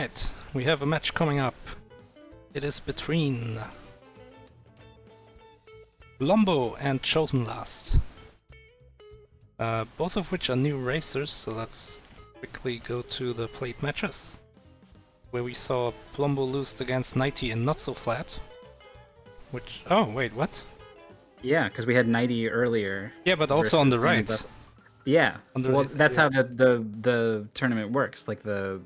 Alright, we have a match coming up. It is between Plombo and Ch0senlast. Both of which are new racers, so let's quickly go to the played matches. Where we saw Plombo lose against 90 and Not So Flat. Which... oh, wait, what? Yeah, because we had 90 earlier. Yeah, but also on the right. Yeah, well, that's yeah. how the tournament works. Like the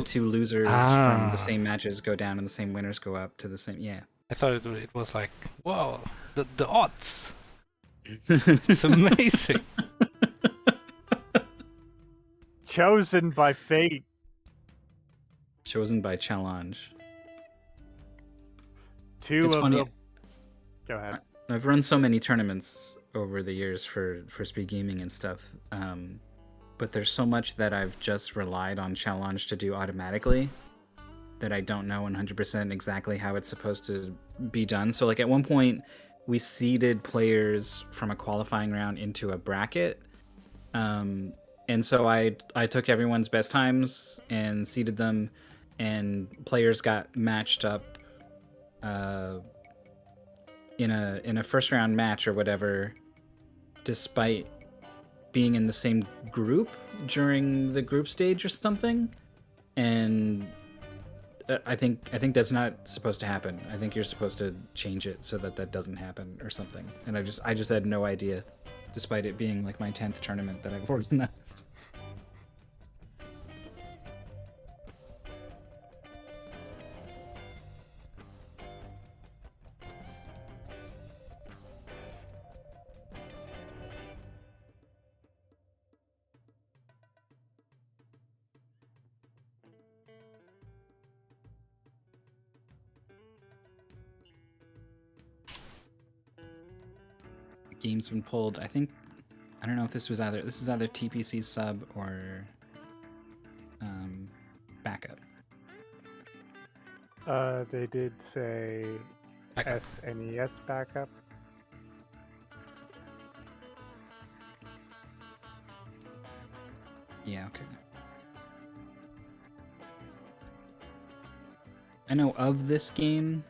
two losers from the same matches go down and the same winners go up to the same... Yeah. I thought it was like, whoa, the odds! It's amazing! Chosen by fate. Chosen by challenge. Two It's of funny. them. Go ahead. I've run so many tournaments over the years for speed gaming and stuff, but there's so much that I've just relied on challenge to do automatically that I don't know 100% exactly how it's supposed to be done. So like at one point we seeded players from a qualifying round into a bracket, and so I took everyone's best times and seeded them, and players got matched up in a first round match or whatever, despite being in the same group during the group stage or something. And I think that's not supposed to happen. I think you're supposed to change it so that doesn't happen or something. And I just had no idea, despite it being like my 10th tournament that I've organized. Game's been pulled. I don't know if this is either TPC sub or backup. They did say Backup. SNES backup. Yeah, okay. I know of this game.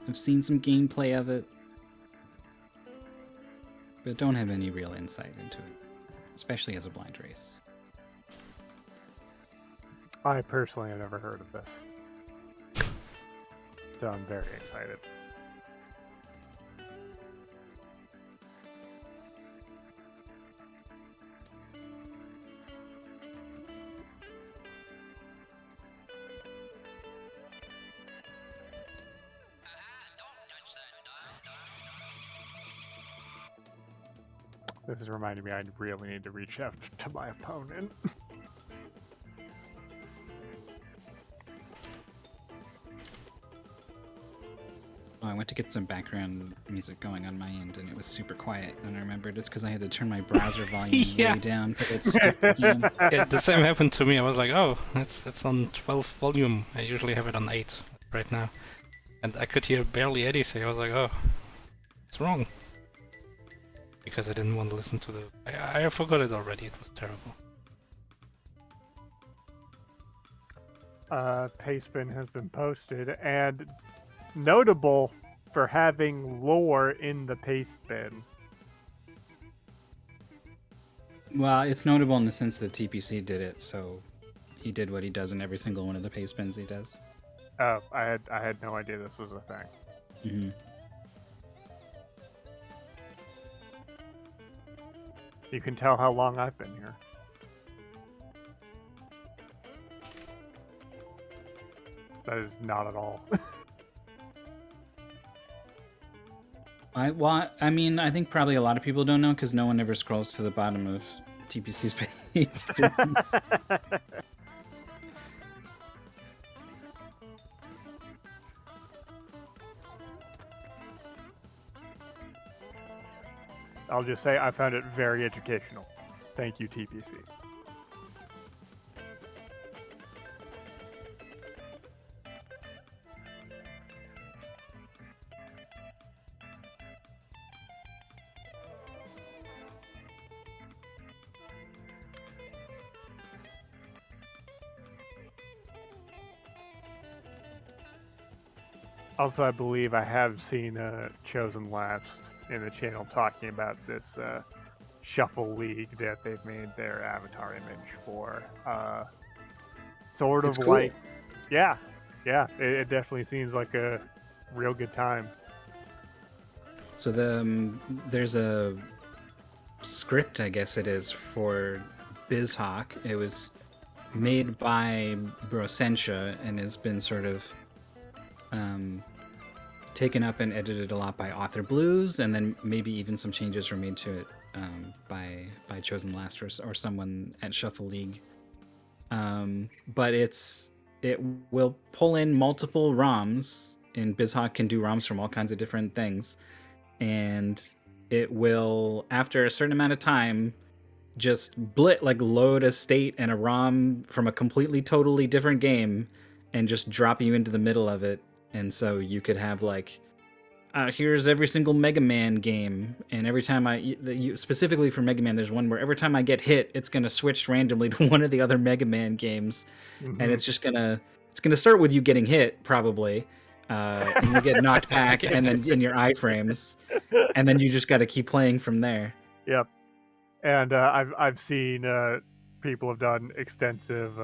I've seen some gameplay of it, but don't have any real insight into it, especially as a blind race. I personally have never heard of this. So I'm very excited. This is reminding me I really need to reach out to my opponent. Oh, I went to get some background music going on my end, and it was super quiet. And I remembered it's because I had to turn my browser volume Yeah. way down for that stupid game. Yeah, the same happened to me. I was like, oh, it's on 12 volume. I usually have it on 8 right now. And I could hear barely anything. I was like, oh, what's wrong? Because I didn't want to listen to the... I forgot it already. It was terrible. Pastebin has been posted, and notable for having lore in the Pastebin. Well, it's notable in the sense that TPC did it, so he did what he does in every single one of the paste bins he does. Oh, I had no idea this was a thing. Mm-hmm. You can tell how long I've been here. That is not at all. I mean, I think probably a lot of people don't know because no one ever scrolls to the bottom of TPC's paste bins. I'll just say I found it very educational. Thank you, TPC. Also, I believe I have seen Ch0senlast in the channel talking about this Shuffle League that they've made their avatar image for. Sort It's of cool. like, yeah, yeah, it definitely seems like a real good time. So there's a script, I guess it is, for BizHawk. It was made by Brosensha and has been sort of taken up and edited a lot by Author Blues, and then maybe even some changes were made to it by Ch0senlast or someone at Shuffle League. But it will pull in multiple ROMs, and BizHawk can do ROMs from all kinds of different things, and it will, after a certain amount of time, just load a state and a ROM from a completely totally different game and just drop you into the middle of it. And so you could have like, here's every single Mega Man game, and every time specifically for Mega Man, there's one where every time I get hit, it's gonna switch randomly to one of the other Mega Man games, and it's gonna start with you getting hit probably, and you get knocked back, and then in your iframes, and then you just got to keep playing from there. Yep. And I've seen people have done extensive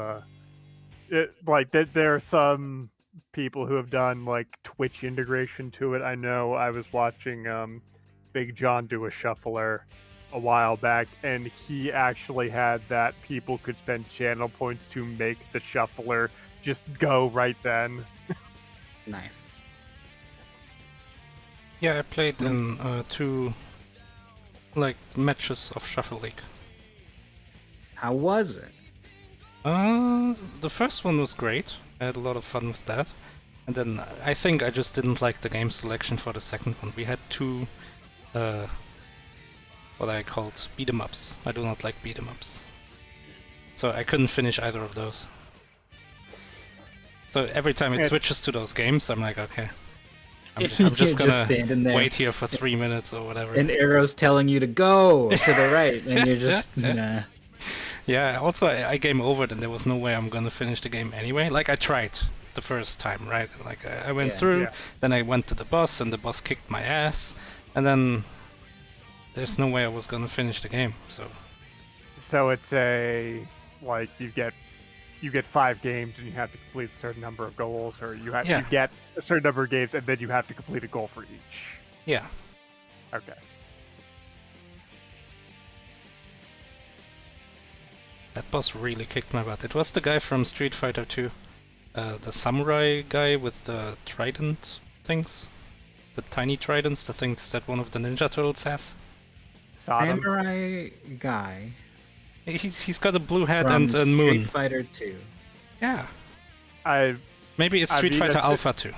there are some people who have done like Twitch integration to it. I know I was watching Big John do a shuffler a while back, and he actually had that people could spend channel points to make the shuffler just go right then. Nice. Yeah, I played in 2 like matches of Shuffle League. How was it? The first one was great. I had a lot of fun with that. And then I think I just didn't like the game selection for the second one. We had 2 what I called beat 'em ups. I do not like beat 'em ups. So I couldn't finish either of those. So every time it switches to those games, I'm like, okay. I'm just gonna standing there. wait here for 3 minutes or whatever. And arrows telling you to go to the right, and you're just nah. Yeah, also I game overed and there was no way I'm gonna finish the game anyway. Like I tried the first time, right? Like I went through, then I went to the boss and the boss kicked my ass, and then there's no way I was gonna finish the game, so... So it's like you get 5 games and you have to complete a certain number of goals, or you get a certain number of games and then you have to complete a goal for each. Yeah. Okay. That boss really kicked my butt. It was the guy from Street Fighter 2. The samurai guy with the trident things. The tiny tridents, the things that one of the Ninja Turtles has. Samurai guy. He's got a blue head from and a moon. Street Fighter 2. Yeah. Maybe it's Street Fighter Alpha 2.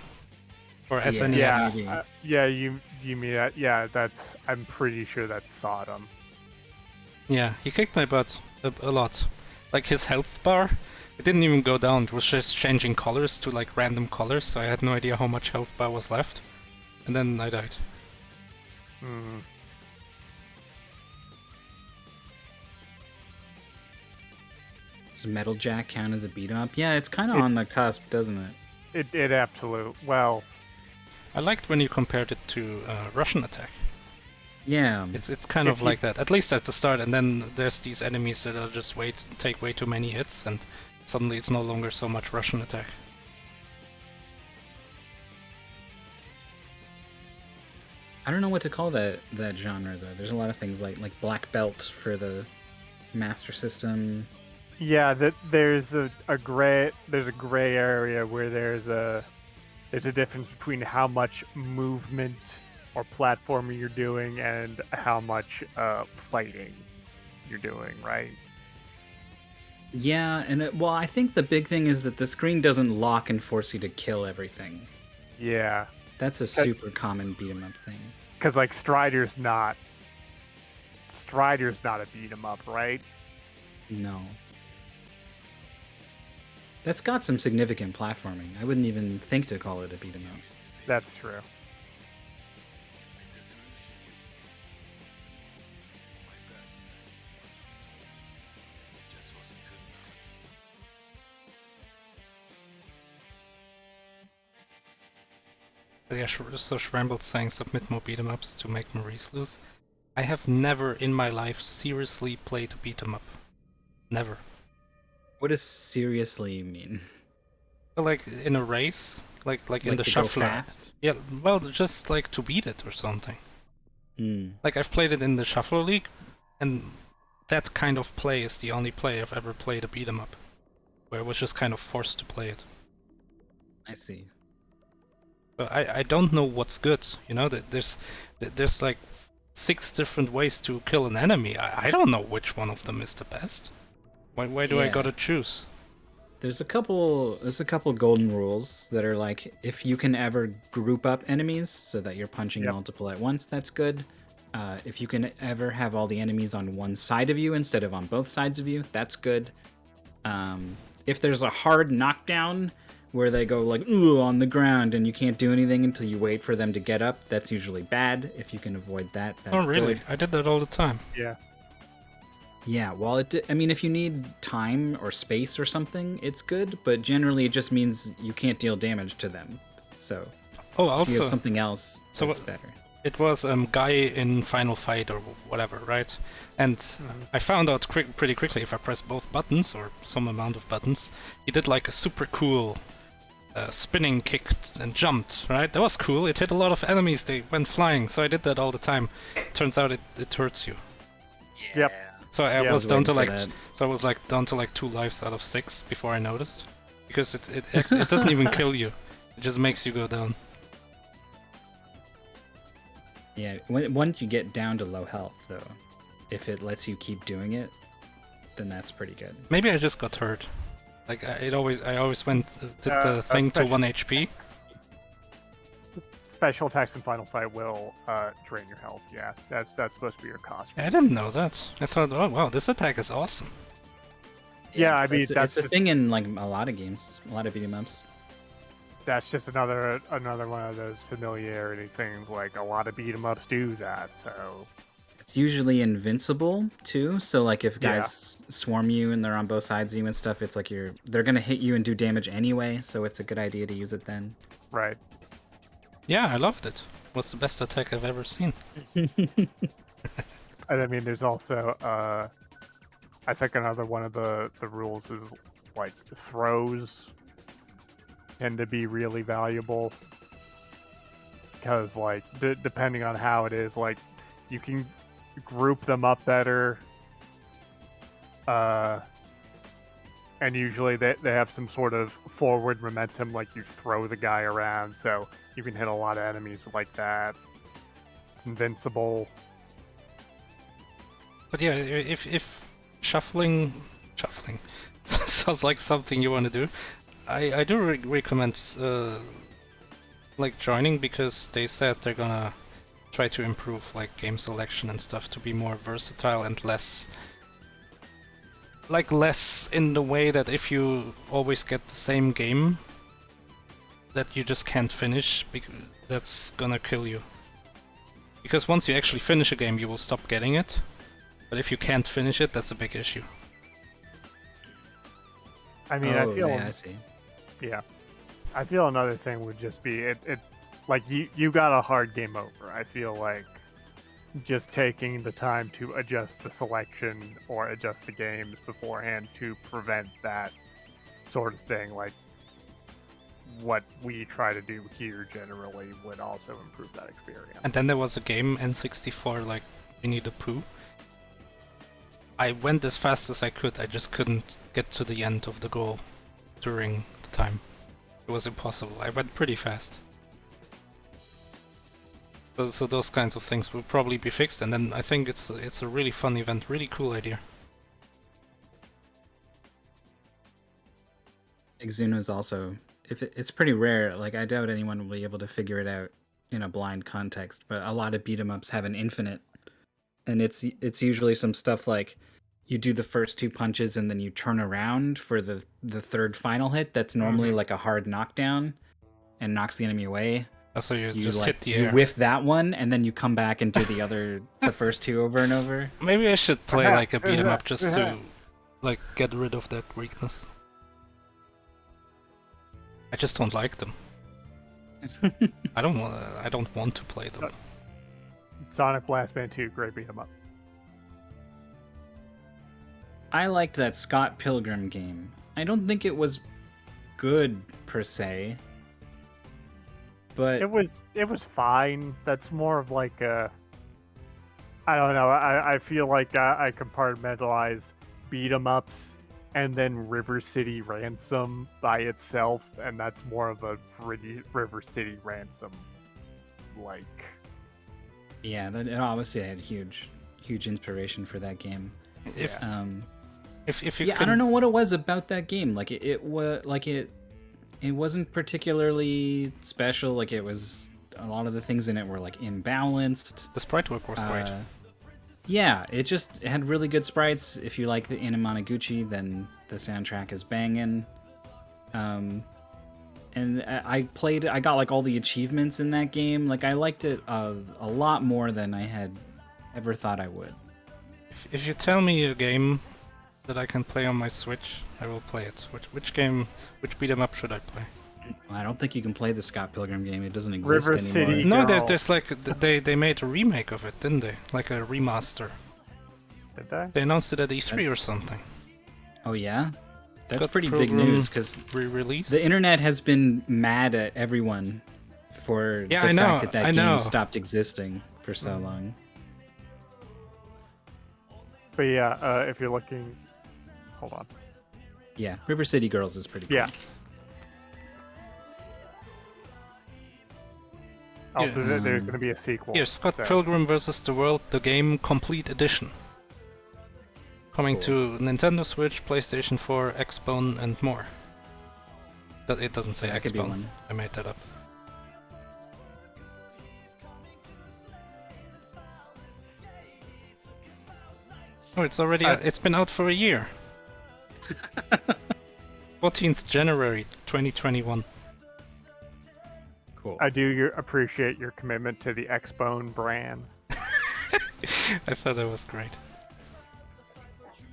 Or SNES. You mean that? Yeah, I'm pretty sure that's Sodom. Yeah, he kicked my butt a lot. Like his health bar, it didn't even go down. It was just changing colors to like random colors, so I had no idea how much health bar was left. And then I died. Does Metal Jack count as a beat 'em up? Yeah, it's kind of on the cusp, doesn't it? It absolute. Well, I liked when you compared it to Russian Attack. Yeah. It's kind of like that, at least at the start, and then there's these enemies that are just take way too many hits, and suddenly it's no longer so much Russian Attack. I don't know what to call that genre though. There's a lot of things like Black Belt for the Master System. Yeah, there's a gray area where there's a difference between how much movement or platforming you're doing and how much fighting you're doing, right? Yeah, and I think the big thing is that the screen doesn't lock and force you to kill everything. Yeah. That's a super common beat 'em up thing. Because like Strider's not a beat 'em up, right? No. That's got some significant platforming. I wouldn't even think to call it a beat 'em up. That's true. Yeah, so Schramble's saying submit more beat 'em ups to make Maurice lose. I have never in my life seriously played a beat 'em up. Never. What does seriously mean? Like in a race, like in the to go shuffler. fast? Yeah, well, just like to beat it or something. Mm. Like I've played it in the Shuffler League, and that kind of play is the only play I've ever played a beat 'em up, where I was just kind of forced to play it. I see. But I don't know what's good. You know, there's like 6 different ways to kill an enemy. I don't know which one of them is the best. Why do I Yeah. gotta choose? There's a couple golden rules that are like, if you can ever group up enemies so that you're punching Yep. multiple at once, that's good. If you can ever have all the enemies on one side of you instead of on both sides of you, that's good. If there's a hard knockdown where they go like, ooh, on the ground and you can't do anything until you wait for them to get up, that's usually bad. If you can avoid that, that's Oh really? good. I did that all the time. Yeah. Yeah, well, I mean, if you need time or space or something, it's good, but generally it just means you can't deal damage to them. So, Oh, if you have also, something else, so that's what- better. it was Guy in Final Fight or whatever, right? And I found out pretty quickly if I press both buttons, or some amount of buttons, he did like a super cool spinning kick and jumped, right? That was cool. It hit a lot of enemies, they went flying, so I did that all the time. Turns out it hurts you. Yep. So I Yeah, was I was down to waiting like for that. so I was like down to like 2 lives out of 6 before I noticed, because it doesn't even kill you, it just makes you go down. Yeah, once you get down to low health, though, if it lets you keep doing it, then that's pretty good. Maybe I just got hurt. Like I always did the thing to special 1 HP. Special attacks in Final Fight will drain your health. Yeah, that's supposed to be your cost. I didn't know that. I thought, oh wow, this attack is awesome. Yeah, I mean, it's that's a just- thing in like a lot of games, a lot of beat 'em ups. That's just another one of those familiarity things. Like a lot of beat 'em ups do that. So It's usually invincible too, so like if Yeah. guys swarm you and they're on both sides of you and stuff, it's like they're gonna hit you and do damage anyway, so it's a good idea to use it then. right. Yeah, I loved it. It was the best attack I've ever seen. And I mean, there's also I think another one of the rules is like throws tend to be really valuable because like depending on how it is, like you can group them up better, and usually they have some sort of forward momentum, like you throw the guy around, so you can hit a lot of enemies like that. It's invincible. But yeah, if shuffling sounds like something you want to do, I do recommend like joining, because they said they're gonna try to improve like game selection and stuff to be more versatile and less in the way that if you always get the same game that you just can't finish, that's gonna kill you. Because once you actually finish a game, you will stop getting it. But if you can't finish it, that's a big issue. I mean, I feel yeah, I see. Yeah. I feel another thing would just be it like you got a hard game over. I feel like just taking the time to adjust the selection or adjust the games beforehand to prevent that sort of thing, like what we try to do here generally, would also improve that experience. And then there was a game, N64, like Winnie the Pooh. I went as fast as I could, I just couldn't get to the end of the goal during the time. It was impossible. I went pretty fast. So those kinds of things will probably be fixed, and then I think it's a really fun event, really cool idea. Exuno's also, it's pretty rare. Like I doubt anyone will be able to figure it out in a blind context. But a lot of beat 'em ups have an infinite, and it's usually some stuff like you do the first 2 punches and then you turn around for the third final hit. That's normally like a hard knockdown, and knocks the enemy away. So you You just like hit the you air. whiff that one, and then you come back and do the first 2 over and over. Maybe I should play like a beat 'em up just to like get rid of that weakness. I just don't like them. I don't want to play them. Sonic Blast Band 2, great beat 'em up. I liked that Scott Pilgrim game. I don't think it was good per se, but It was fine. That's more of like a, I don't know. I feel like I compartmentalize beat 'em ups and then River City Ransom by itself, and that's more of a River City Ransom like. yeah, that it obviously had huge inspiration for that game. If Um, if you yeah, can, I don't know what it was about that game. Like it was like it wasn't particularly special. Like it was a lot of the things in it were like imbalanced. the sprite work was great. Yeah, it had really good sprites. If you like the Inamanaguchi, then the soundtrack is banging. And I got like all the achievements in that game. Like I liked it a lot more than I had ever thought I would. If you tell me a game that I can play on my Switch, I will play it. Which game, which beat 'em up should I play? Well, I don't think you can play the Scott Pilgrim game. It doesn't exist River anymore. City. No, Girl. there's like they made a remake of it, didn't they? Like a remaster. Did they? They announced it at E3 or something. Oh yeah, that's Scott pretty big Pilgrim news because Re-release. the internet has been mad at everyone for Yeah, the I know, fact that I game know. stopped existing for so long. But yeah, if you're looking, hold on. Yeah, River City Girls is pretty cool. Yeah. Also, Yeah. there's going to be a sequel. Here, Scott so- Pilgrim vs. the World, the game complete edition. Coming to Nintendo Switch, PlayStation 4, Xbone, and more. It doesn't say That could be Xbone. one. I made that up. Oh, it's already. It's been out for a year. 14th January 2021. Cool. I do appreciate your commitment to the Xbone brand. I thought that was great.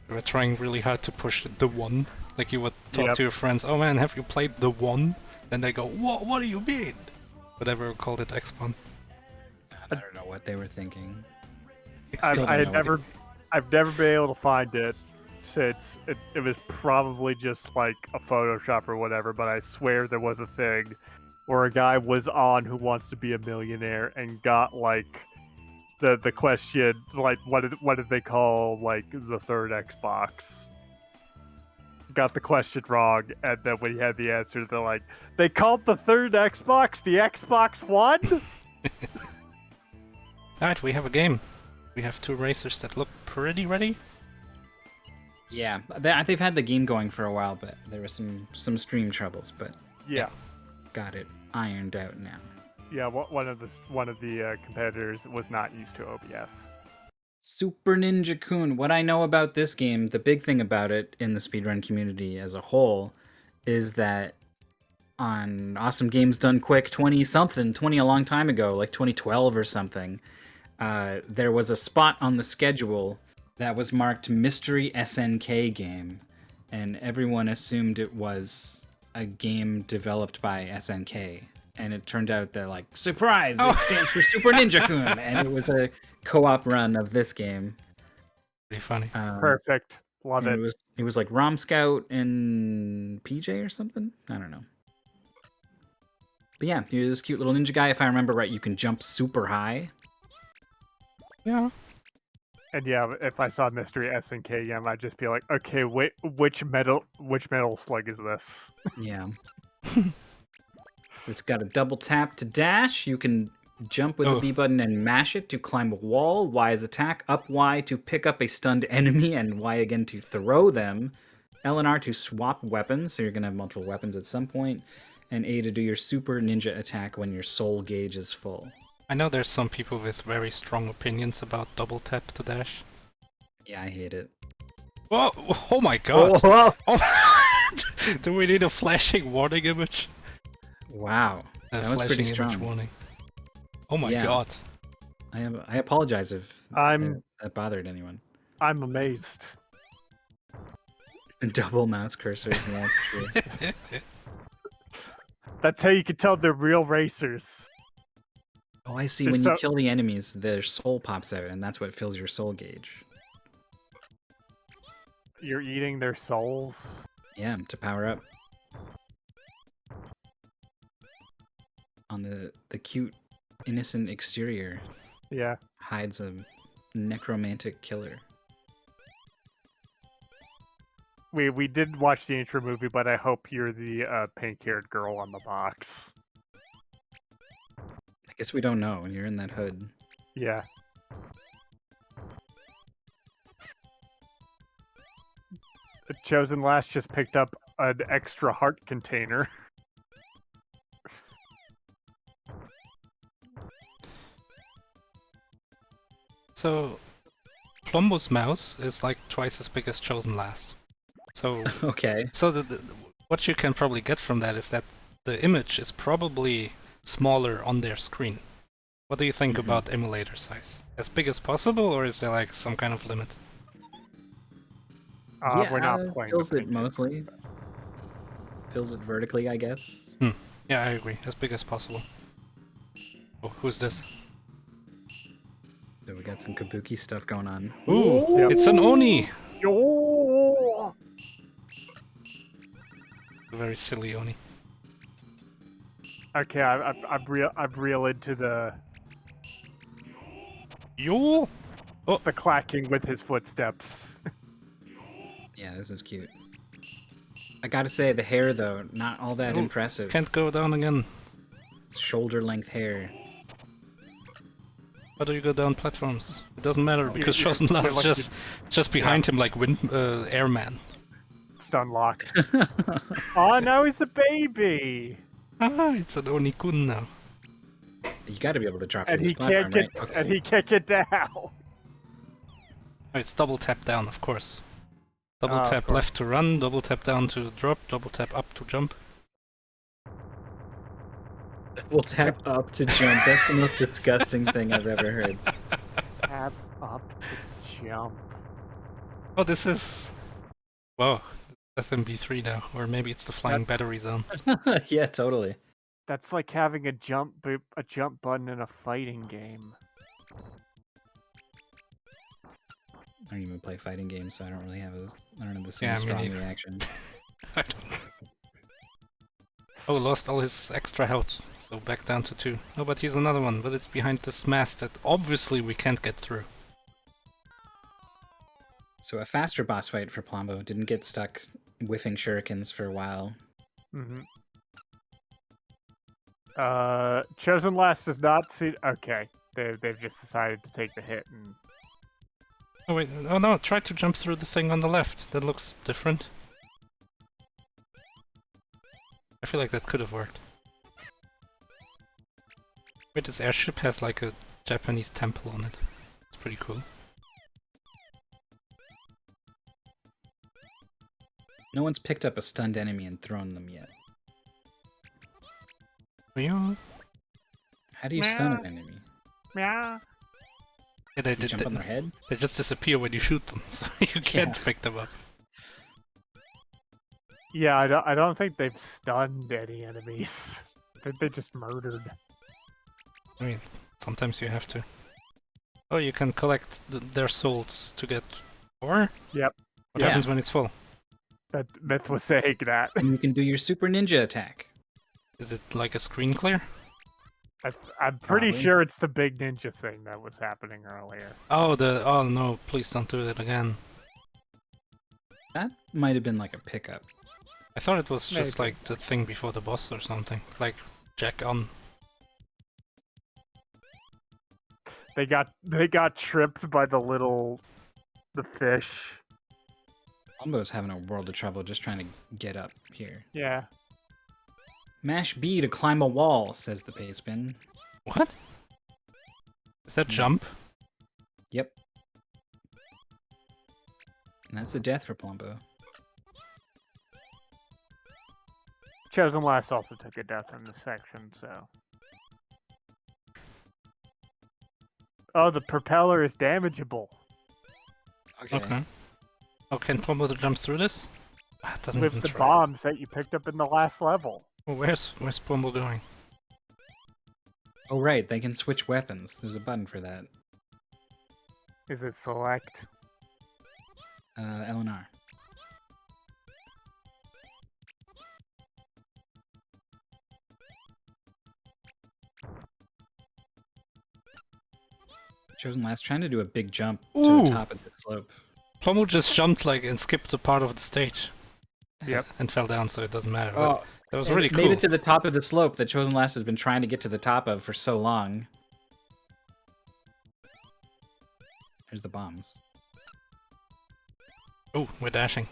They were trying really hard to push the one. Like you would talk Yep. to your friends, oh man, have you played the one? And they go, what do you mean? Whatever called it Xbone. I don't know what they were thinking. I've Still don't know. I've never been able to find it since it was probably just like a Photoshop or whatever, but I swear there was a thing where a guy was on Who Wants to Be a Millionaire and got like the question like what did they call like the third Xbox? Got the question wrong, and then when he had the answer, they're like, they called the third Xbox the Xbox One? Alright, we have a game. We have two racers that look pretty ready. Yeah, they've had the game going for a while, but there were some stream troubles, but Yeah. got it ironed out now. Yeah, one of the competitors was not used to OBS. Super Ninja-kun. What I know about this game, the big thing about it in the speedrun community as a whole, is that on Awesome Games Done Quick 20 a long time ago, like 2012 or something, there was a spot on the schedule that was marked Mystery SNK Game, and everyone assumed it was a game developed by SNK. And it turned out that, like, surprise, it stands for Super Ninja-kun, and it was a co-op run of this game. Pretty funny. Perfect. Love and it. it was like Rom Scout and PJ or something. I don't know. But yeah, you're this cute little ninja guy. If I remember right, you can jump super high. Yeah. And yeah, if I saw Mystery SNK game, I'd just be like, okay, wait, which metal slug is this? Yeah. It's got a double tap to dash. You can jump with the B button and mash it to climb a wall. Y is attack. Up Y to pick up a stunned enemy, and Y again to throw them. L and R to swap weapons, so you're going to have multiple weapons at some point. And A to do your super ninja attack when your soul gauge is full. I know there's some people with very strong opinions about double tap to dash. Yeah, I hate it. Whoa! Oh my god! Oh, Oh. Do we need a flashing warning image? Wow, A that was flashing pretty image strong. warning. Oh my Yeah. god. I apologize if that bothered anyone. I'm amazed. Double mouse cursors, yeah, that's true. That's how you can tell they're real racers. Oh, I see. They're When you so- kill the enemies, their soul pops out, and that's what fills your soul gauge. You're eating their souls. Yeah, to power up. On the cute, innocent exterior Yeah. hides a necromantic killer. We did watch the intro movie, but I hope you're the pink-haired girl on the box. I guess we don't know. You're in that hood. Yeah. Ch0senlast just picked up an extra heart container. So, Plombo's mouse is like twice as big as Ch0senlast. So, Okay. so what you can probably get from that is that the image is probably smaller on their screen. What do you think about emulator size? As big as possible, or is there like some kind of limit? Yeah, We're not playing. fills the it pink-haired mostly. princess. Fills it vertically, I guess. Yeah, I agree. As big as possible. Oh, who's this? So we got some kabuki stuff going on. Ooh, Yep. it's an Oni! Yo! A very silly Oni. Okay, I'm real into the Yo! clacking with his footsteps. Yeah, this is cute. I gotta say, the hair, though, not all that Oh, impressive. Can't go down again. It's shoulder-length hair. How do you go down platforms? It doesn't matter because you- Ch0senlast you're just behind him like airman. Stun locked. Oh, now he's a baby, Ah, it's an Oni-kun now. You gotta be able to drop and from this he platform, can't get right? Okay. and he can't get down. Oh, it's double tap down, of course. Double Oh, tap of course. left to run, double tap down to drop, double tap up to jump. We'll tap up to jump. That's the most disgusting thing I've ever heard. Tap up to jump. Oh, this is... Whoa, SMB3 now, or maybe it's the flying That's- battery zone. Yeah, totally. That's like having a jump button in a fighting game. I don't even play fighting games, so I don't really have I don't have the same Yeah, me strong neither. reaction. I don't know. Oh, lost all his extra health, so back down to 2. Oh, but here's another one, but it's behind this mast that obviously we can't get through. So a faster boss fight for Plombo. Didn't get stuck whiffing shurikens for a while. Mm-hmm. Ch0senlast does not see. Okay, they've just decided to take the hit and. Oh wait, oh no, try to jump through the thing on the left. That looks different. I feel like that could have worked. Wait, this airship has like a Japanese temple on it. It's pretty cool. No one's picked up a stunned enemy and thrown them yet. Yeah, How do you stun an enemy? Meow. they, You jump on their head? they just disappear when you shoot them, so you can't Yeah. pick them up. Yeah, I don't think they've stunned any enemies. I think they just murdered. I mean, sometimes you have to. Oh, you can collect their souls to get more? Yep. What Yeah. happens when it's full? That Myth was saying that. And you can do your super ninja attack. Is it like a screen clear? I'm pretty Probably. sure it's the big ninja thing that was happening earlier. Oh, oh no, please don't do that again. That might have been like a pickup. I thought it was just Maybe. like the thing before the boss or something. Like Jack on. They got tripped by the fish. Plombo's having a world of trouble just trying to get up here. Yeah. Mash B to climb a wall, says the Payspin. What? Is that jump? Yep. And that's a death for Plombo. Ch0senlast also took a death in this section, so. Oh, the propeller is damageable. Okay. Oh, can Plombo jump through this? Ah, it doesn't With even the try. bombs that you picked up in the last level. Oh, where's Plombo going? Oh right, they can switch weapons. There's a button for that. Is it select? L and R. Ch0senlast trying to do a big jump to Ooh. the top of the slope. Plombo just jumped like and skipped a part of the stage. Yep. And fell down, so it doesn't matter. Oh, But that was and really it cool. made it to the top of the slope that Ch0senlast has been trying to get to the top of for so long. There's the bombs. Oh, we're dashing.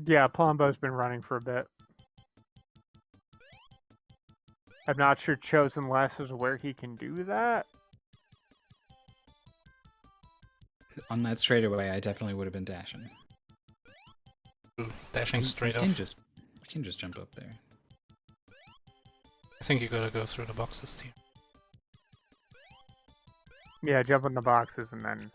Yeah, Plombo's been running for a bit. I'm not sure Ch0senlast is where he can do that. On that straightaway, I definitely would have been dashing. Ooh, dashing straight you off. can just jump up there. I think you gotta go through the boxes here. Yeah, jump in the boxes and then...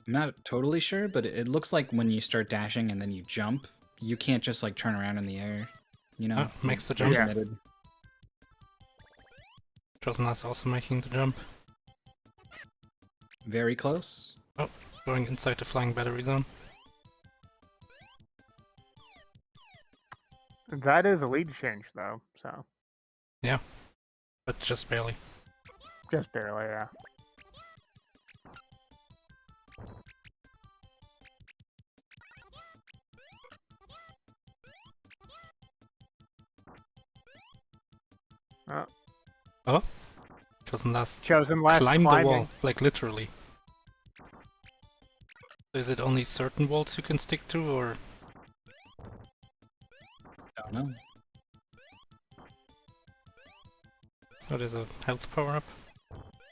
I'm not totally sure, but it looks like when you start dashing and then you jump, you can't just like turn around in the air. You know? Oh, makes the You're jump. Yeah. committed. Ch0senlast also making the jump. Very close. Going inside the flying battery zone. That is a lead change, though, so... But just barely. Just barely, yeah. Ch0senlast Ch0senlast climbed the climbing. wall, like literally. Is it only certain walls you can stick to, or Don't know. oh, there's a health power-up?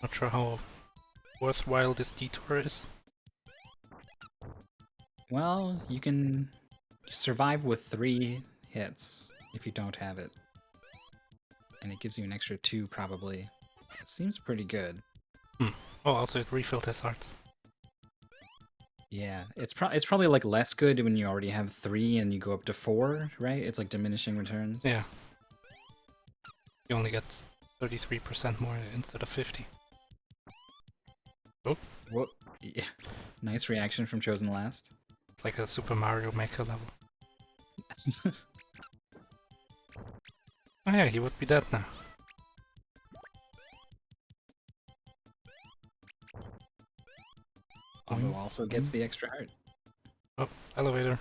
Not sure how worthwhile this detour is. Well, you can survive with 3 hits if you don't have it. And it gives you an extra 2 probably. It seems pretty good. Oh, also it refilled his hearts. Yeah, it's probably like less good when you already have 3 and you go up to 4, right? It's like diminishing returns. Yeah. You only get 33% more instead of 50. Oh, Whoa. Yeah. Nice reaction from Ch0senlast. it's like a Super Mario Maker level. Oh yeah, he would be dead now. Although also gets the extra heart. Oh, elevator.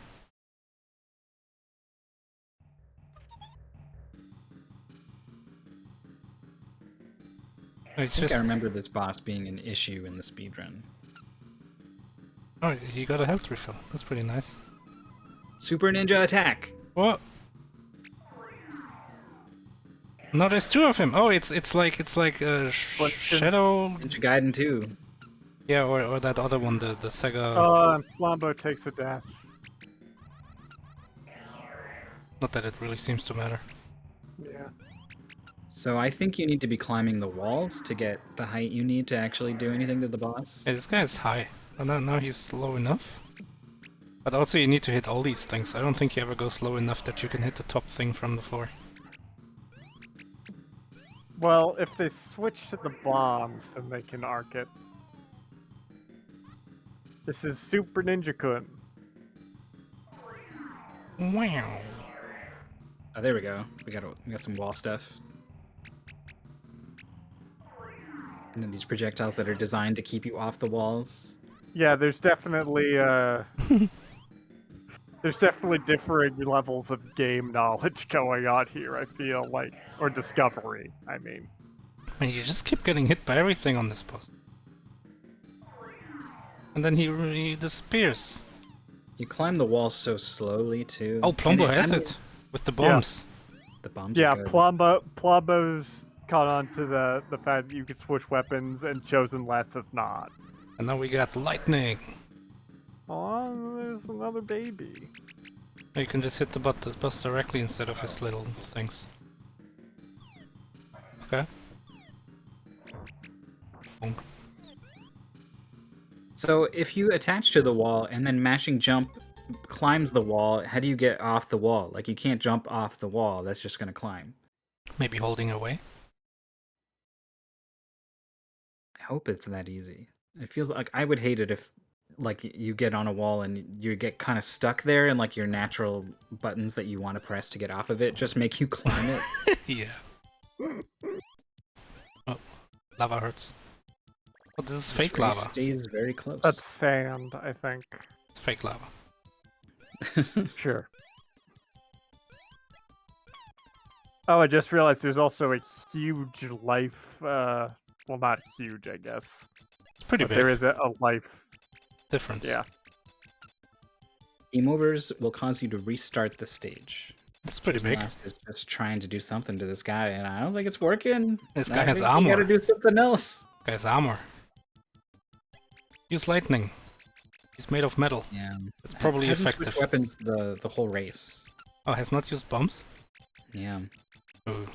Oh, I it's think just... I remember this boss being an issue in the speedrun. Oh, he got a health refill. That's pretty nice. Super Ninja Attack! What? No, there's 2 of him. Oh, it's like Shadow. Ninja Gaiden 2. Yeah, or that other one, the Sega. Plombo takes a dash. Not that it really seems to matter. Yeah. So I think you need to be climbing the walls to get the height you need to actually do anything to the boss. Hey, this guy is high. And now he's low enough. But also you need to hit all these things. I don't think you ever go slow enough that you can hit the top thing from the floor. Well, if they switch to the bombs, then they can arc it. This is Super Ninja-kun. Wow. Oh, there we go. We got some wall stuff. And then these projectiles that are designed to keep you off the walls. Yeah, there's definitely there's definitely differing levels of game knowledge going on here, I feel like. Or discovery, I mean. I mean, you just keep getting hit by everything on this boss. And then he disappears. You climb the walls so slowly too. Oh, Plombo And has I mean, it. With the bombs. The bombs Yeah, are good. Plombo's caught on to the fact that you can switch weapons, and Ch0senlast has not. And now we got lightning. Oh, there's another baby. You can just hit the bus directly instead of his little things. Okay. So if you attach to the wall and then mashing jump climbs the wall, how do you get off the wall? Like, you can't jump off the wall. That's just gonna climb. Maybe holding away. I hope it's that easy. It feels like I would hate it if, like, you get on a wall and you get kind of stuck there, and like your natural buttons that you want to press to get off of it just make you climb it. Yeah. Oh, lava hurts. Oh, this is This fake race lava. stays very close. That's sand, I think. It's fake lava. Sure. Oh, I just realized there's also a huge life. Well, not huge, I guess. It's pretty But big. there is a life. Difference. Yeah. Game overs will cause you to restart the stage. It's pretty big. Ch0senlast is just trying to do something to this guy, and I don't think it's working. This I guy has think we armor. gotta do something else. Guy's armor. Use lightning. He's made of metal. Yeah, It's probably hasn't effective. switched weapons the whole race. Oh, has not used bombs? Yeah. Ooh.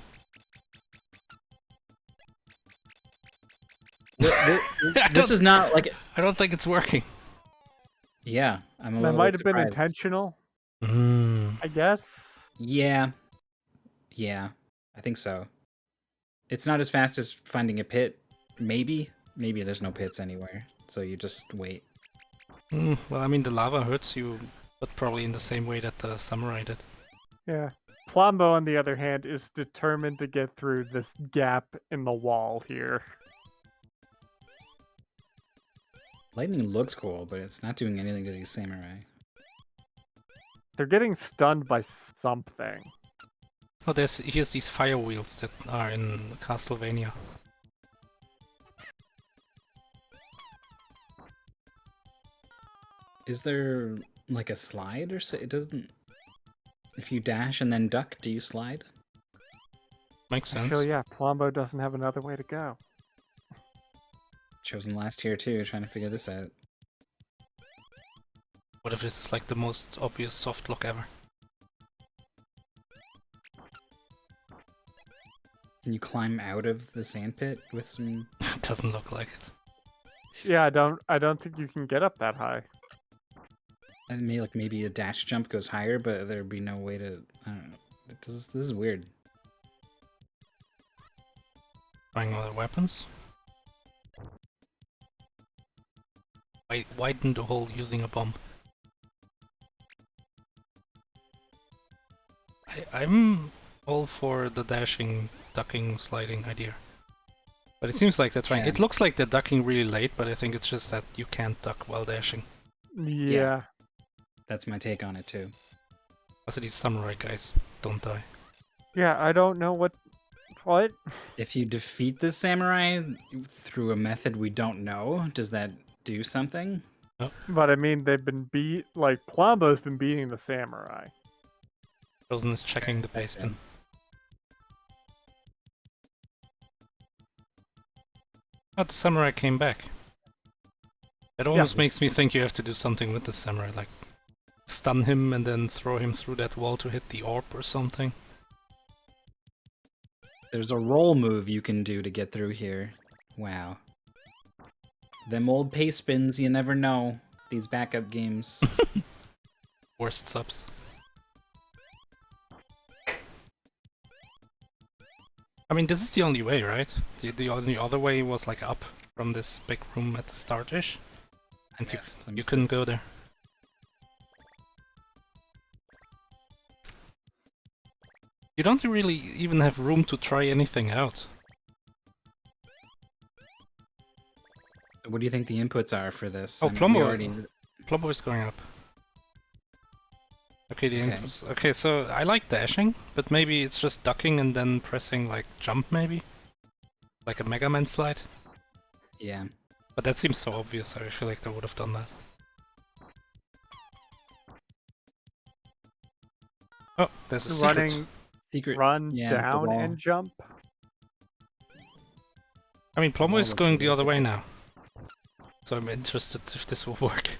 This is not like. I don't think it's working. Yeah, I'm a That little might bit have been surprised. intentional, Mm. I guess. Yeah, I think so. It's not as fast as finding a pit. Maybe there's no pits anywhere, so you just wait. Well, I mean, the lava hurts you, but probably in the same way that the samurai did. Yeah. Plombo, on the other hand, is determined to get through this gap in the wall here. Lightning looks cool, but it's not doing anything to these samurai. They're getting stunned by something. Oh, here's these fire wheels that are in Castlevania. Is there like a slide or so? It doesn't. If you dash and then duck, do you slide? Makes sense. Actually, yeah, Plombo doesn't have another way to go. Ch0senlast here too, trying to figure this out. What if this is like the most obvious soft lock ever? Can you climb out of the sand pit with some? It doesn't look like it. Yeah, I don't think you can get up that high. I mean, like maybe a dash jump goes higher, but there'd be no way to. I don't know. This is weird. Trying other weapons. Widen the hole using a bomb. I'm all for the dashing, ducking, sliding idea. But it seems like they're trying. Yeah. It looks like they're ducking really late, but I think it's just that you can't duck while dashing. Yeah. That's my take on it too. Also, these samurai guys don't die. Yeah, I don't know what. What? If you defeat the samurai through a method we don't know, does that do something? But I mean, they've been like Plombo's been beating the samurai. Ch0sen is checking the basement. Oh, the samurai came back. It almost makes me think you have to do something with the samurai, like stun him and then throw him through that wall to hit the orb or something. There's a roll move you can do to get through here. Wow. Them old pace spins, you never know. These backup games. Worst subs. I mean, this is the only way, right? The only other way was like up from this big room at the start-ish. And Yes, let me you see. couldn't go there. You don't really even have room to try anything out. What do you think the inputs are for this? Oh, I mean, Plombo. we already... Plombo is going up. Okay, the Okay. inputs. Okay, so I like dashing, but maybe it's just ducking and then pressing like jump maybe? Like a Mega Man slide? Yeah. But that seems so obvious, I feel like they would have done that. Oh, there's a secret. Running, Secret. run yeah, the down wall. and jump. I mean, Plombo wall is looks going the really other way cool. now. So I'm interested if this will work.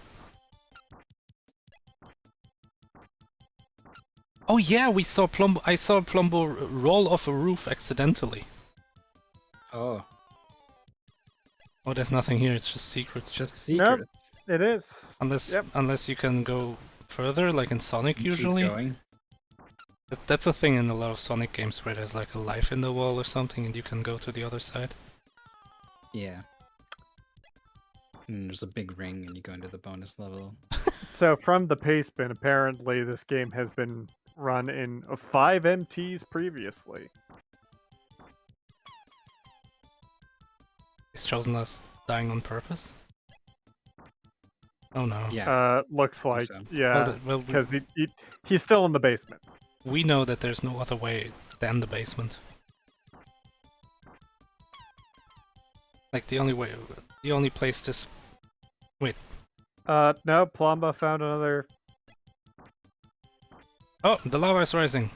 Oh yeah, we saw Plombo. I saw Plombo roll off a roof accidentally. Oh, Oh, there's nothing here. It's just secrets. it's just Nope. secrets. It is. Unless Yep. unless you can go further, like in Sonic Keep usually. going. That's a thing in a lot of Sonic games where there's like a life in the wall or something and you can go to the other side. Yeah. And there's a big ring, and you go into the bonus level. So from the pace bin, apparently this game has been run in 5 MTs previously. Is Ch0senlast dying on purpose? Oh no. Yeah. Looks like, so. yeah, Well, because he's still in the basement. we know that there's no other way than the basement. Like the only place to wait. No, Plombo found another. Oh, the lava is rising.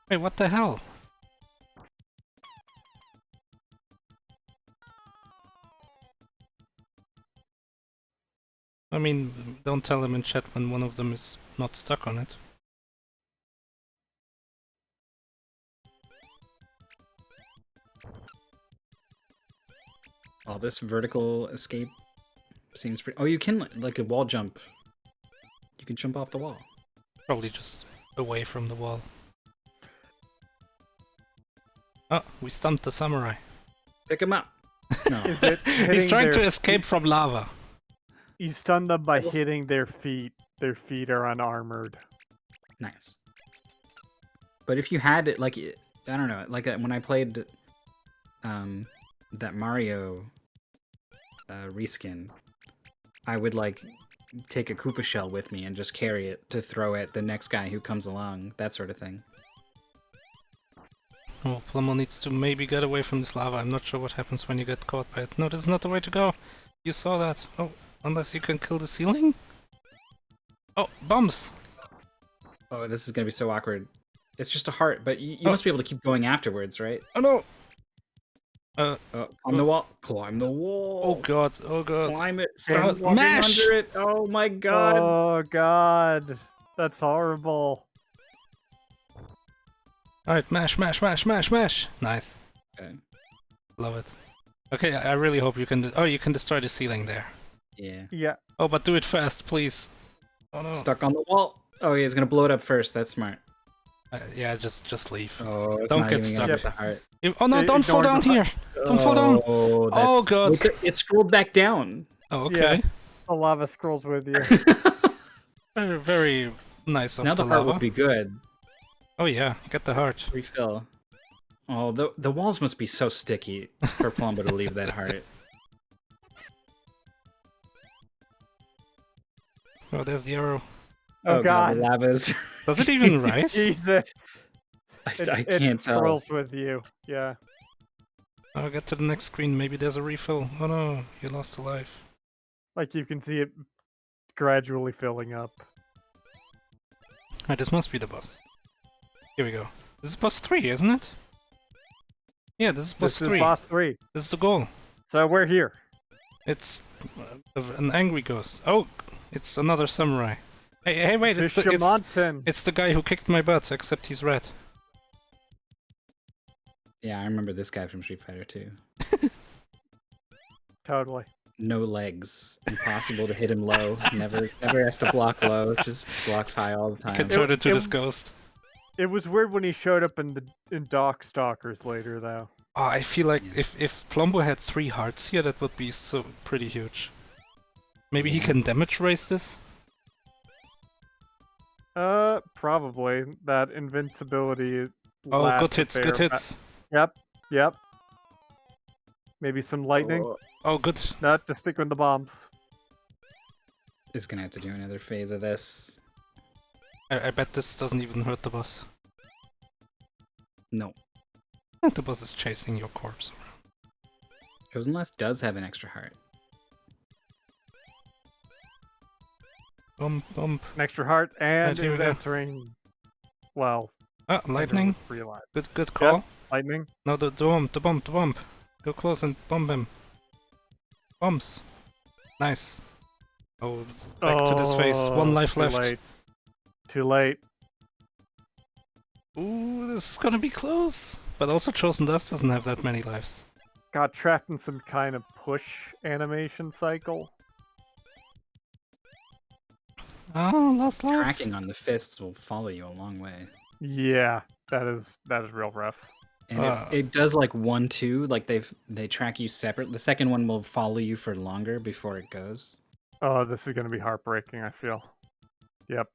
Wait, what the hell? I mean, don't tell them in chat when one of them is not stuck on it. Oh, this vertical escape seems pretty... Oh, you can, like a wall jump. You can jump off the wall. Probably just away from the wall. Oh, we stumped the samurai. Pick him up! No. Is it He's hitting trying to their escape from lava. You stun them by hitting their feet. Their feet are unarmored. Nice. But if you had it, like, I don't know, like when I played that Mario reskin, I would like take a Koopa shell with me and just carry it to throw at the next guy who comes along, that sort of thing. Oh, Plombo needs to maybe get away from this lava. I'm not sure what happens when you get caught by it. No, this is not the way to go. You saw that. Oh, unless you can kill the ceiling? Oh, bombs! Oh, this is gonna be so awkward. It's just a heart, but you must be able to keep going afterwards, right? Oh no! On the wall. Climb the wall. Oh god, oh god. Climb it. Stop walking mash! under it. Oh my god. Oh god, that's horrible. Alright, mash, mash, mash, mash, mash! Nice. Okay. Love it. Okay, I really hope you can... Oh, you can destroy the ceiling there. Yeah. Yeah. Oh, but do it fast, please. Oh no. Stuck on the wall. Oh, yeah, he's gonna blow it up first. That's smart. Yeah, just leave. Oh, it's Don't not get even stuck. gonna hit the heart. Oh no, don't fall Ignore down the- here! Don't fall down! Oh, Oh, God. Look, it scrolled back down. Oh, okay. The lava scrolls with you. Very, very nice of Now the the heart lava. would be good. Oh yeah, get the heart. Refill. Oh, the walls must be so sticky for Plombo to leave that heart. Oh, there's the arrow. Oh, god. the lava's... Does it even rise? Jesus. I It can't tell. scrolls with you. Yeah. Oh, get to the next screen. Maybe there's a refill. Oh no, you lost a life. Like you can see it gradually filling up. Ah, this must be the boss. Here we go. This is boss 3, isn't it? Yeah, this is boss This 3. is boss 3. This is the goal. So we're here. It's an angry ghost. Oh, it's another samurai. Hey, wait, it's the guy who kicked my butt, except he's red. Yeah, I remember this guy from Street Fighter 2. Totally. No legs. Impossible to hit him low. Never has to block low. Just blocks high all the time. Can turn into this ghost. It was weird when he showed up in Dock Stalkers later, though. Oh, I feel like if Plombo had 3 hearts here, that would be so pretty huge. Maybe he can damage raise this? Probably. That invincibility. Oh, lasts good a hits, fair good hits. Yep. Maybe some lightning. Oh, good. Not to stick with the bombs. Is gonna have to do another phase of this. I bet this doesn't even hurt the boss. No. The boss is chasing your corpse around. Ch0senlast does have an extra heart. Bump, bump. An extra heart, and Here we is go. entering. Well, Ah, lightning. realize. Good call. Yep. Lightning. No, the bump. Go close and bomb him. Bombs. Nice. Oh, it's back to this face. 1 life too left. Late. Too late. Ooh, this is gonna be close. But also Ch0senlast doesn't have that many lives. Got trapped in some kind of push animation cycle. Oh, last life. Tracking on the fists will follow you a long way. Yeah, that is real rough. And it does like 1, 2, like they track you separate. The second one will follow you for longer before it goes. Oh, this is gonna be heartbreaking, I feel. Yep.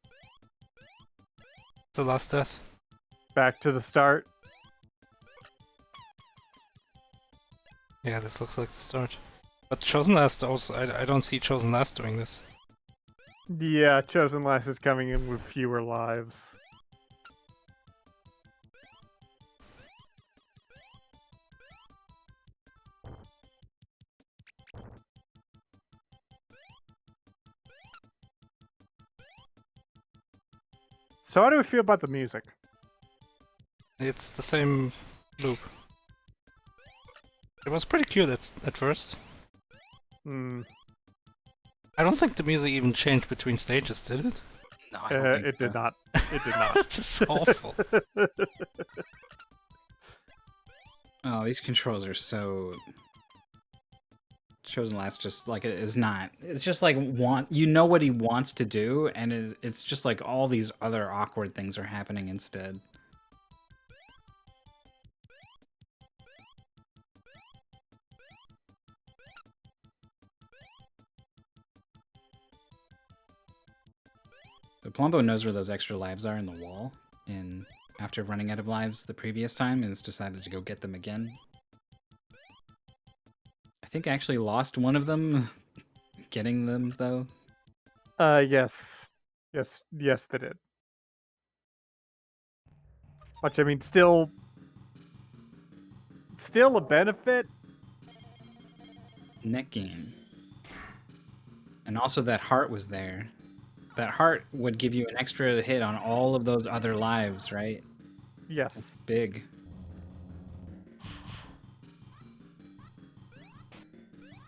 The last death. Back to the start. Yeah, this looks like the start. But Ch0senlast also, I don't see Ch0senlast doing this. Yeah, Ch0senlast is coming in with fewer lives. So how do we feel about the music? It's the same loop. It was pretty cute at first. Hmm. I don't think the music even changed between stages, did it? No, I don't think It did so. not. It did not. It's just awful. Oh, these controls are so. Ch0senlast just like it is not. It's just like you know what he wants to do, and it's just like all these other awkward things are happening instead. So Plombo knows where those extra lives are in the wall, and after running out of lives the previous time, has decided to go get them again. I think I actually lost one of them getting them, though. Yes. Yes, they did. Which, I mean, still a benefit. Neck gain. And also that heart was there. That heart would give you an extra hit on all of those other lives, right? Yes. Big.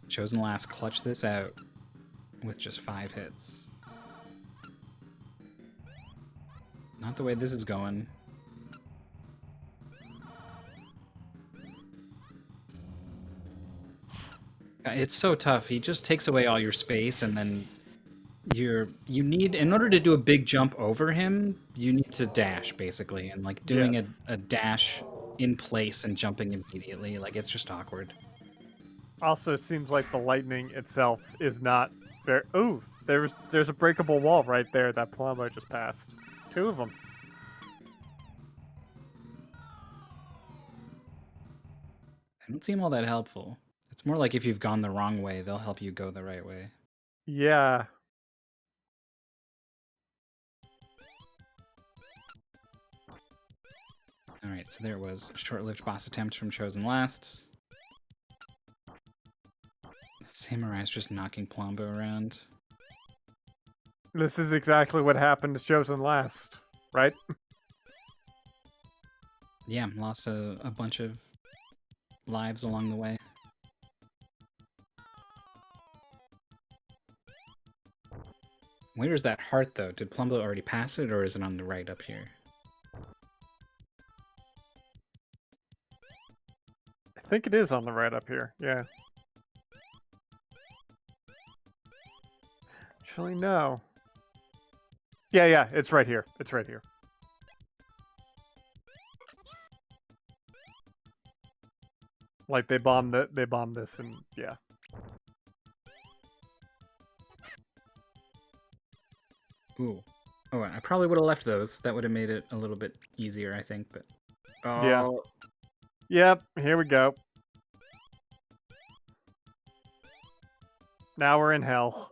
Ch0senlast clutch this out with just 5 hits. Not the way this is going. It's so tough. He just takes away all your space, and then you need, in order to do a big jump over him, you need to dash basically, and like doing Yes. a dash in place and jumping immediately, like it's just awkward. Also, it seems like the lightning itself is not very. Ooh, there's a breakable wall right there that Plombo just passed. 2 of them. They don't seem all that helpful. It's more like if you've gone the wrong way, they'll help you go the right way. Yeah. Alright, so there it was. Short-lived boss attempt from Ch0senlast. Samurai's just knocking Plombo around. This is exactly what happened to Ch0senlast, right? Yeah, lost a bunch of lives along the way. Where's that heart, though? Did Plombo already pass it, or is it on the right up here? I think it is on the right up here. Yeah. Actually, no. Yeah, it's right here. It's right here. Like they bombed this, and yeah. Ooh. Oh, I probably would have left those. That would have made it a little bit easier, I think, but... Oh. Yeah. Yep, here we go. Now we're in hell.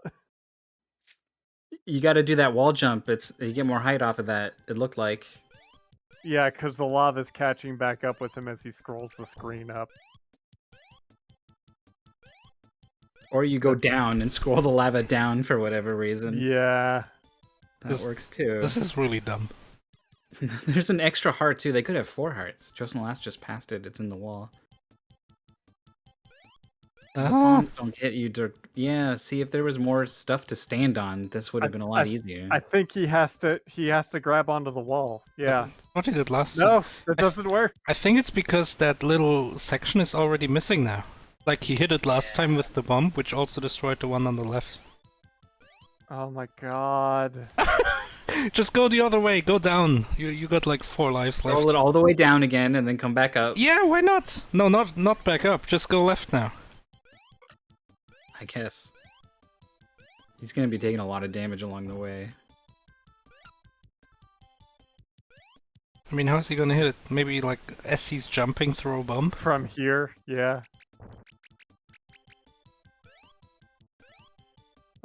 You gotta do that wall jump. You get more height off of that, it looked like. Yeah, because the lava's catching back up with him as he scrolls the screen up. Or you go down and scroll the lava down for whatever reason. Yeah. That works too. This is really dumb. There's an extra heart too. They could have 4 hearts. Ch0senlast just passed it. It's in the wall. The bombs don't hit you. Yeah, see, if there was more stuff to stand on, this would have been a lot easier. I think he has to grab onto the wall. Yeah. What he did last time. No, that doesn't work. I think it's because that little section is already missing now. Like he hit it last time with the bomb, which also destroyed the one on the left. Oh my god. Just go the other way. Go down. You got like 4 lives left. Roll it all the way down again and then come back up. Yeah, why not? No, not back up. Just go left now. I guess. He's gonna be taking a lot of damage along the way. I mean, how's he gonna hit it? Maybe like as he's jumping through a bump? From here, yeah.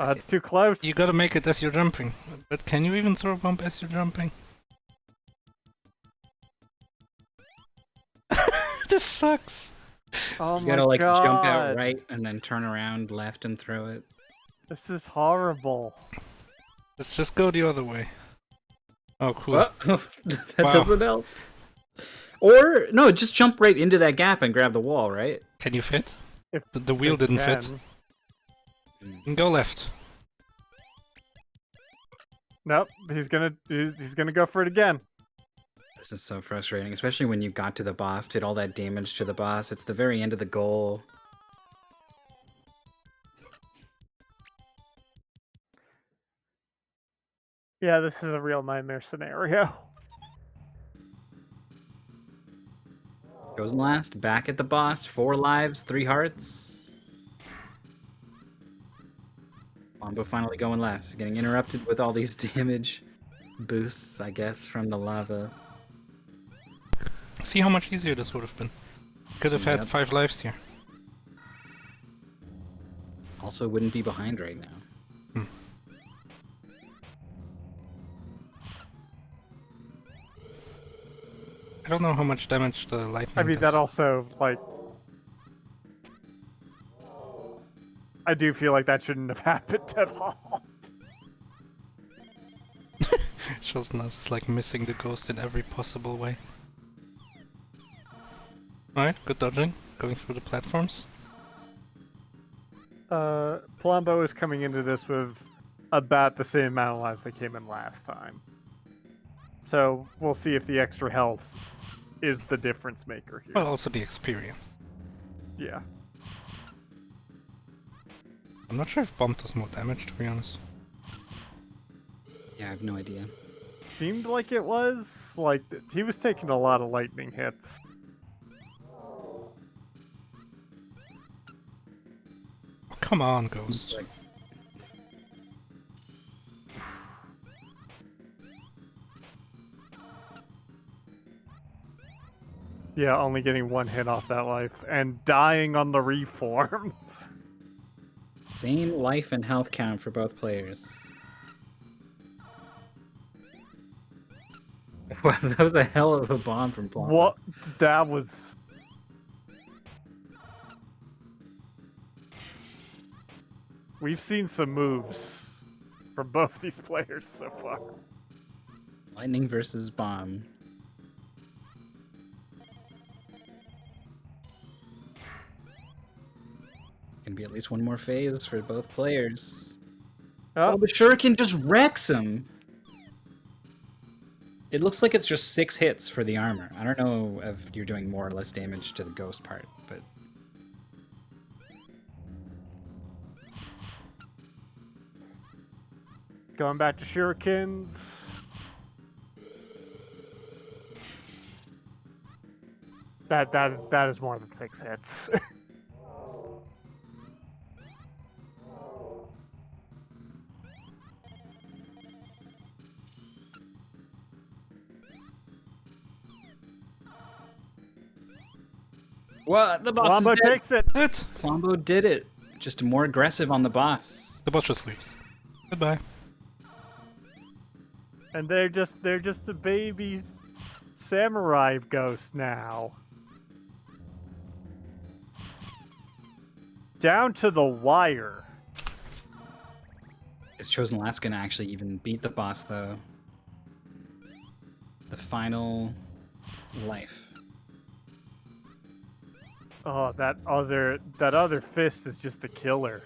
Oh, that's too close. You gotta make it as you're jumping. But can you even throw a bump as you're jumping? This sucks. Oh You my gotta like god. jump out right and then turn around left and throw it. This is horrible. Let's just go the other way. Oh, cool. That Wow. doesn't help. Or no, just jump right into that gap and grab the wall, right? Can you fit? If The wheel it didn't fit. can. And go left. Nope, he's gonna go for it again. This is so frustrating, especially when you got to the boss, did all that damage to the boss. It's the very end of the goal. Yeah, this is a real nightmare scenario. Ch0senlast, back at the boss, 4 lives, 3 hearts. Plombo finally going left, getting interrupted with all these damage boosts, I guess, from the lava. See how much easier this would have been. Could have had Yep. 5 lives here. Also wouldn't be behind right now. I don't know how much damage the lightning I mean, does. that also, like... I do feel like that shouldn't have happened at all. Ch0senlast is like missing the ghost in every possible way. Alright, good dodging. Going through the platforms. Plombo is coming into this with about the same amount of lives they came in last time. So, we'll see if the extra health is the difference maker here. Well, also the experience. Yeah. I'm not sure if bomb does more damage, to be honest. Yeah, I have no idea. Seemed like it was. Like, he was taking a lot of lightning hits. Oh, come on, ghost. Like, Yeah, only getting 1 hit off that life. And dying on the reform. same life and health count for both players. Wow, that was a hell of a bomb from Plombo. What? That was... We've seen some moves from both these players so far. Lightning versus bomb. Gonna be at least one more phase for both players. Oh, Oh, the shuriken just wrecks him! It looks like it's just 6 hits for the armor. I don't know if you're doing more or less damage to the ghost part, but... going back to shurikens. That is more than 6 hits. What? The boss Plombo is dead! takes it. Good! Plombo did it! Just more aggressive on the boss. The boss just leaves. Goodbye. And they're just a baby samurai ghost now. Down to the wire. Is Ch0senlast gonna actually even beat the boss, though? The final life. Oh, that other fist is just a killer.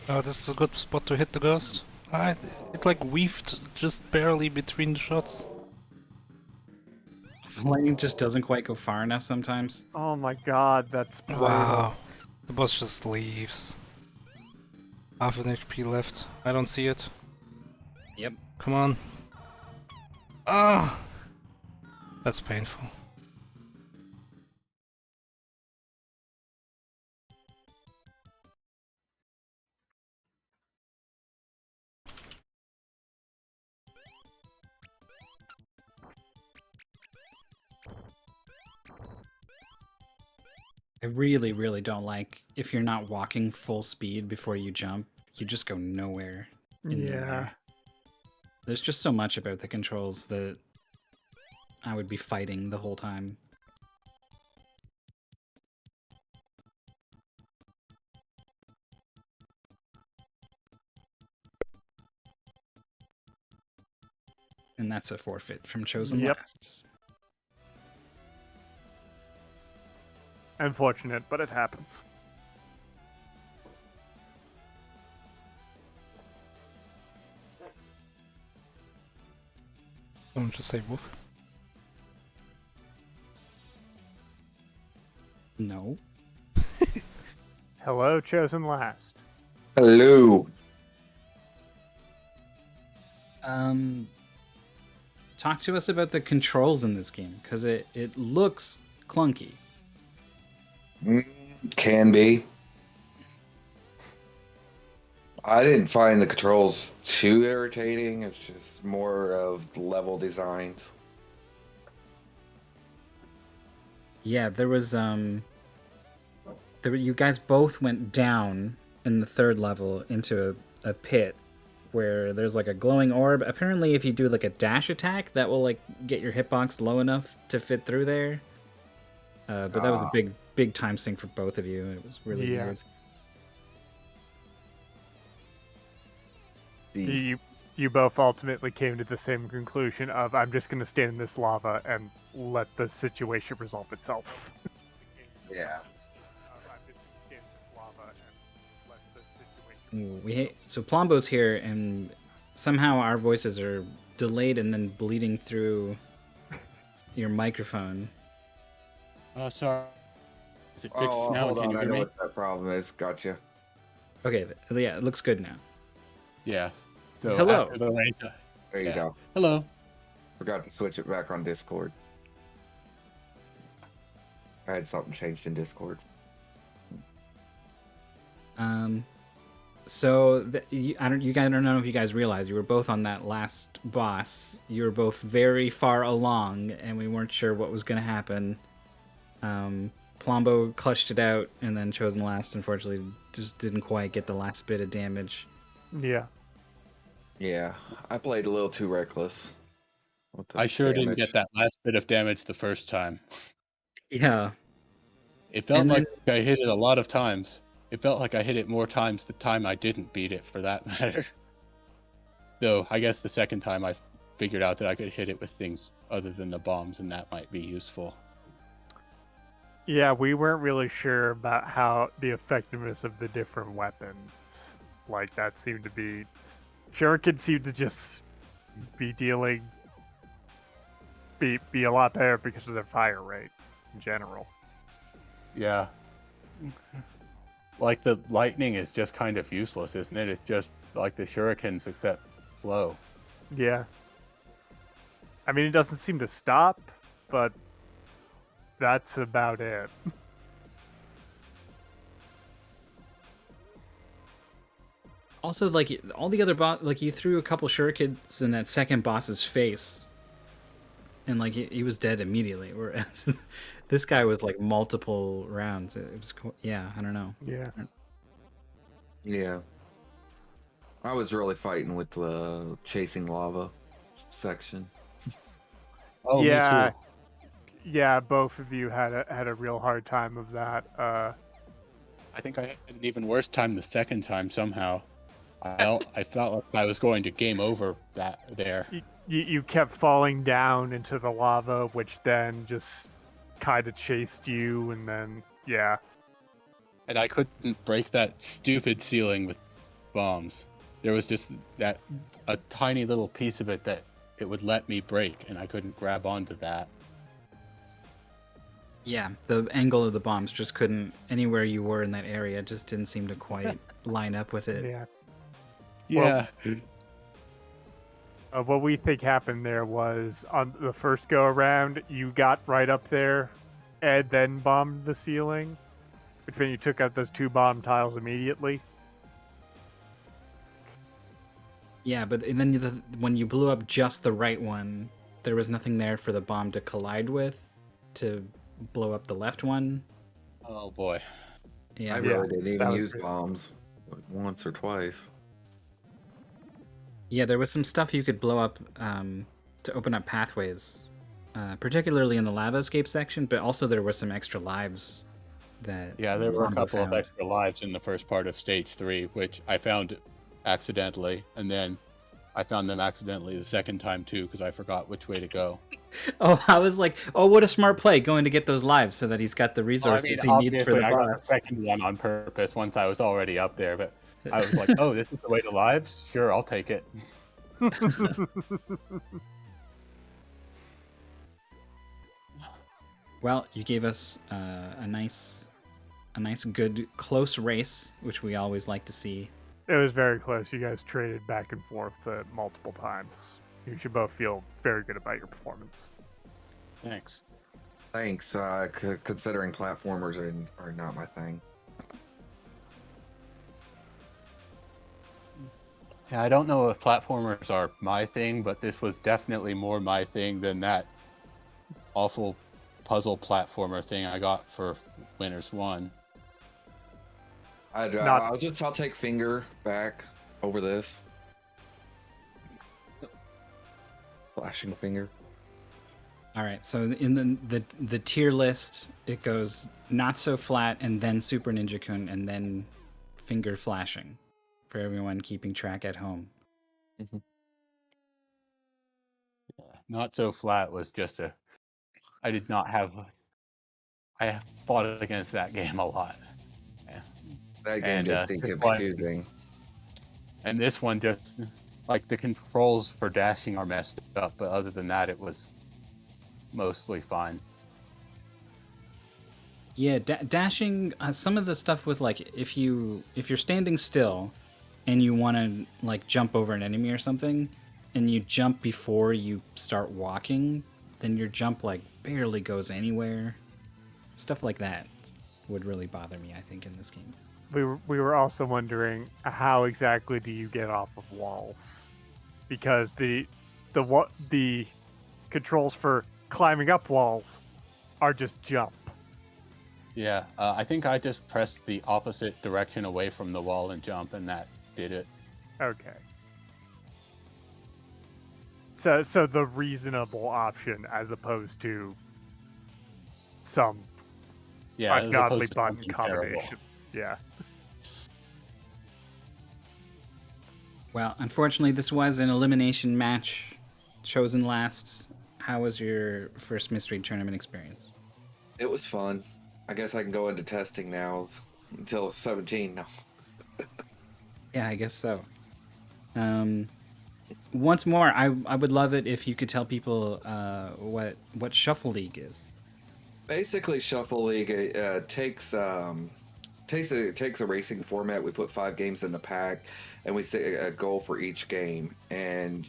Oh, this is a good spot to hit the ghost. Ah, it like weaved just barely between the shots. The lightning just doesn't quite go far enough sometimes. Oh my god, that's brutal. Wow. The boss just leaves. Half an HP left. I don't see it. Yep. Come on. Ah! That's painful. I really, really don't like if you're not walking full speed before you jump, you just go nowhere in the Yeah. air. There's just so much about the controls that I would be fighting the whole time. And that's a forfeit from Chosen Yep. Last. Unfortunate, but it happens. Someone just say woof. No. Hello, Chosen Last. Hello. Talk to us about the controls in this game, because it looks clunky. Can be. I didn't find the controls too irritating. It's just more of the level designs. Yeah, there was you guys both went down in the third level into a pit where there's like a glowing orb. Apparently if you do like a dash attack, that will like get your hitbox low enough to fit through there. But that was a big time sink for both of you. It was really weird. You both ultimately came to the same conclusion of I'm just going to stand in this lava and let the situation resolve itself. Yeah. I'm just going to stand in this lava and let the situation. So Plombo's here, and somehow our voices are delayed and then bleeding through your microphone. Oh, sorry. Is it fixed Oh, now? hold Can on. you I hear know me? what that problem is. Gotcha. Okay, yeah, it looks good now. Yeah. So Hello. after the rain. There you go. Hello. Forgot to switch it back on Discord. I had something changed in Discord. So you guys, I don't know if you guys realize you were both on that last boss. You were both very far along, and we weren't sure what was going to happen. Plombo clutched it out, and then Chosen Last, unfortunately, just didn't quite get the last bit of damage. Yeah. Yeah, I played a little too reckless. With the I sure didn't damage. get that last bit of damage the first time. Yeah. It felt And like I hit it a lot of times. It felt like I hit it more times the time I didn't beat it, for that matter. Though, I guess the second time I figured out that I could hit it with things other than the bombs, and that might be useful. Yeah, we weren't really sure about how the effectiveness of the different weapons. Like, that seemed to be... Shuriken seemed to just be dealing... Be a lot better because of their fire rate in general. Yeah. Like, the lightning is just kind of useless, isn't it? It's just like the shurikens, except flow. Yeah. I mean, it doesn't seem to stop, but that's about it. Also, like, all the other like, you threw a couple shurikens in that second boss's face, and, like, he was dead immediately, whereas this guy was, like, multiple rounds. It was, yeah, I don't know. Yeah. Yeah. I was really fighting with the chasing lava section. Oh, Yeah. me too. Yeah, both of you had a real hard time of that. I think I had an even worse time the second time somehow. I felt like I was going to game over that there. You kept falling down into the lava, which then just kind of chased you, and then yeah. And I couldn't break that stupid ceiling with bombs. There was just a tiny little piece of it that it would let me break, and I couldn't grab onto that. Yeah, the angle of the bombs just couldn't, anywhere you were in that area, just didn't seem to quite line up with it. Yeah. Yeah. What we think happened there was on the first go around, you got right up there and then bombed the ceiling, which meant you took out those 2 bomb tiles immediately. Yeah, but then when you blew up just the right one, there was nothing there for the bomb to collide with to blow up the left one. Oh boy. Yeah, I Yeah, really didn't that even was use good. bombs like, once or twice. yeah, there was some stuff you could blow up to open up pathways, particularly in the lava escape section. But also there were some extra lives that Yeah, there were a Plombo couple of found. extra lives in the first part of stage 3, which I found accidentally, and then I found them accidentally the second time too, because I forgot which way to go. Oh, I was like, oh, what a smart play, going to get those lives so that he's got the Well, I resources mean, he needs for obviously, the I got the boss. second one on purpose once I was already up there, but I was like, oh, this is the way to lives? Sure, I'll take it. Well, you gave us a nice, good, close race, which we always like to see. It was very close. You guys traded back and forth multiple times. You should both feel very good about your performance. Thanks. Thanks. Considering platformers are not my thing. Yeah, I don't know if platformers are my thing, but this was definitely more my thing than that awful puzzle platformer thing I got for Winners 1. I'll take finger back over this. Flashing finger. All right, so in the tier list, it goes not so flat, and then Super Ninja-kun, and then finger flashing, for everyone keeping track at home. Not so flat was just I did not have. I fought against that game a lot. That game And did think this one, confusing. and this one just like the controls for dashing are messed up, but other than that, it was mostly fine. Yeah, dashing. Some of the stuff with like if you're standing still, and you want to like jump over an enemy or something, and you jump before you start walking, then your jump like barely goes anywhere. Stuff like that would really bother me, I think, in this game. We were also wondering how exactly do you get off of walls, because the controls for climbing up walls are just jump. Yeah, I think I just pressed the opposite direction away from the wall and jump, and that did it. Okay. So the reasonable option as opposed to some Yeah, as ungodly opposed to button something terrible. combination. Yeah. Well, unfortunately, this was an elimination match. Ch0senlast. How was your first mystery tournament experience? It was fun. I guess I can go into testing now until 17 now. Yeah, I guess so. Once more, I would love it if you could tell people what Shuffle League is. Basically, Shuffle League takes a racing format. We put 5 games in the pack, and we say a goal for each game. And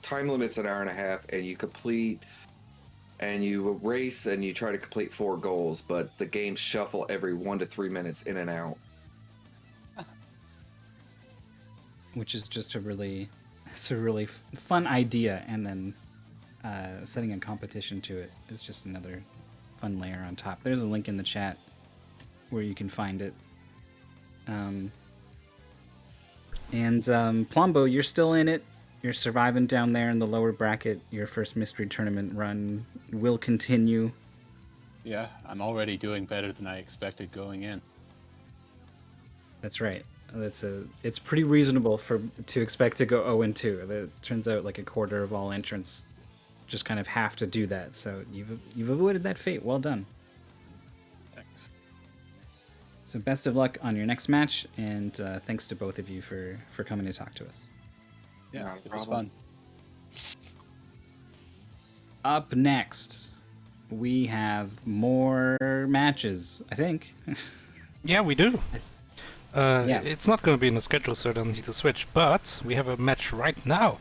time limit's an hour and a half, and you complete, and you race, and you try to complete 4 goals. But the games shuffle every 1 to 3 minutes in and out. Which is just a really fun idea, and then setting a competition to it is just another fun layer on top. There's a link in the chat where you can find it. Plombo, you're still in it. You're surviving down there in the lower bracket. Your first mystery tournament run will continue. Yeah, I'm already doing better than I expected going in. That's right. It's pretty reasonable to expect to go 0-2. That turns out like a quarter of all entrants just kind of have to do that. So you've avoided that fate. Well done. Thanks. So best of luck on your next match, and thanks to both of you for coming to talk to us. Yeah, Not a it was problem. fun. Up next, we have more matches, I think. Yeah, we do. Yeah. It's not going to be in the schedule, so I don't need to switch. But we have a match right now.